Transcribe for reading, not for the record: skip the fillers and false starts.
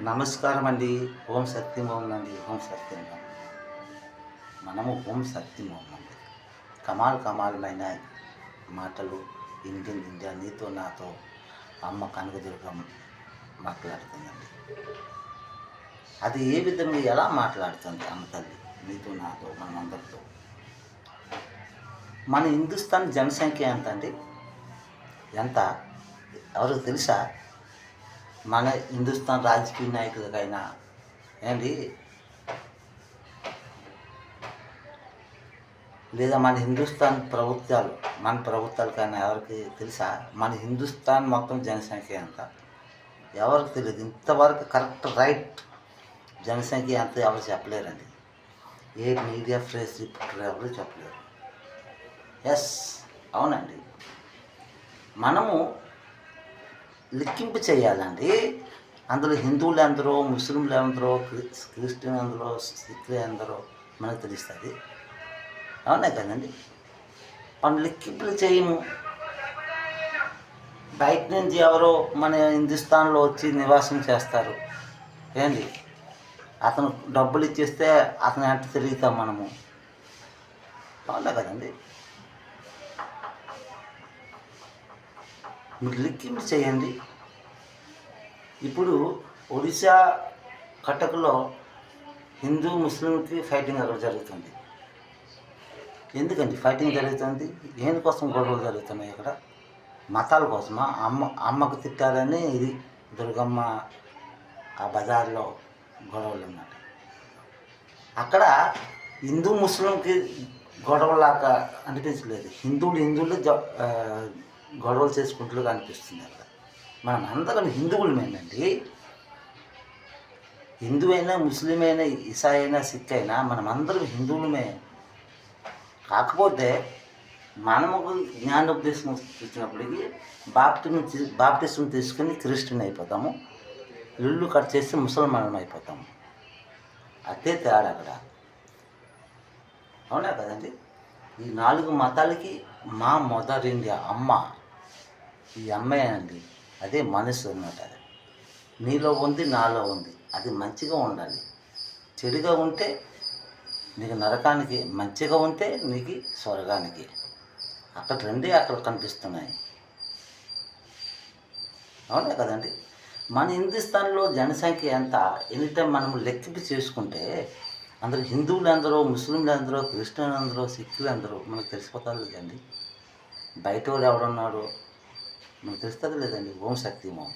నమస్కారం అండి. ఓం సత్యం ఓం అండి. ఓం సత్యం ఓం. మనము ఓం సత్యం ఓం అండి. కమాలమైన మాటలు ఇండియా నీతో నాతో అమ్మ కనకదుర్గం మాట్లాడుతుందండి. అది ఏ విధంగా ఎలా మాట్లాడుతుంది అమ్మ తల్లి నీతో నాతో మనందరితో. మన హిందుస్థాన్ జనసంఖ్య ఎంత అండి? ఎంత ఎవరికి తెలుసా? మన హిందుస్థాన్ రాజకీయ నాయకులకైనా ఏంటి, లేదా మన హిందుస్థాన్ ప్రభుత్వాలకైనా ఎవరికి తెలుసా మన హిందుస్థాన్ మొత్తం జనసంఖ్య ఎంత? ఎవరికి తెలియదు. ఇంతవరకు కరెక్ట్ రైట్ జనసంఖ్య ఎంత ఎవరు చెప్పలేరండి. ఏ మీడియా ప్రెస్ రిపోర్టర్ ఎవరు చెప్పలేరు. ఎస్, అవునండి. మనము లెక్కింపు చేయాలండి. అందులో హిందువులు ఎందరో, ముస్లింలు ఎందరో, క్రిస్టియన్ ఎందరో, సిక్కులు ఎందరో మనకు తెలుస్తుంది. అవునా కదండి? మనం లెక్కింపులు చేయము. బయట నుంచి ఎవరో మన హిందుస్థాన్లో వచ్చి నివాసం చేస్తారు ఏంటి, అతను డబ్బులు ఇచ్చేస్తే అతను ఎంత తిరుగుతాం మనము. అవునా కదండి? మీరు లెక్కింపు చేయండి. ఇప్పుడు ఒడిశా కటక్లో హిందూ ముస్లింకి ఫైటింగ్ అక్కడ జరుగుతుంది. ఎందుకండి ఫైటింగ్ జరుగుతుంది? దేనికోసం గొడవలు జరుగుతున్నాయి ఇక్కడ? మతాల కోసమా? అమ్మకు తిట్టారని ఇది దుర్గమ్మ ఆ బజార్లో గొడవలు అన్నమాట. అక్కడ హిందూ ముస్లింకి గొడవలాగా అనిపించలేదు. హిందువులు గొడవలు చేసుకుంటుగా అనిపిస్తుంది అక్కడ. మనం అందరం హిందువులమేనండి. హిందువైనా, ముస్లిం అయినా, ఇసా అయినా, సిక్ అయినా మనం అందరం హిందువులమే. కాకపోతే మనము జ్ఞానోపదేశం వచ్చినప్పటికీ బాప్టిజం తీసుకుని క్రిస్టియన్ అయిపోతాము. ఇల్లు కట్ చేసి ముసల్మానం అయిపోతాము. అదే తేడా అక్కడ. అవునా కదండి? ఈ 4 మతాలకి మా మదర్ ఇండియా అమ్మ, ఈ అమ్మాయినండి. అదే మనసు అన్నమాట. అది నీలో ఉంది, నాలో ఉంది. అది మంచిగా ఉండాలి. చెడుగా ఉంటే నీకు నరకానికి, మంచిగా ఉంటే నీకు స్వర్గానికి. అక్కడ రెండే అక్కడ కనిపిస్తున్నాయి. అవునా కదండి? మన హిందుస్థాన్లో జనసంఖ్య ఎంత? ఎనీటైం మనం లెక్కింపు చేసుకుంటే అందరూ హిందువులు అందరూ, ముస్లింలు అందరూ, క్రిస్టియన్లు అందరూ, సిక్కులు అందరూ మనకు తెలిసిపోతారు లేదండి. బయట వాడు ఎవడున్నాడు మనకు తెలుస్తుంది లేదండి. ఓం శక్తి ఓం.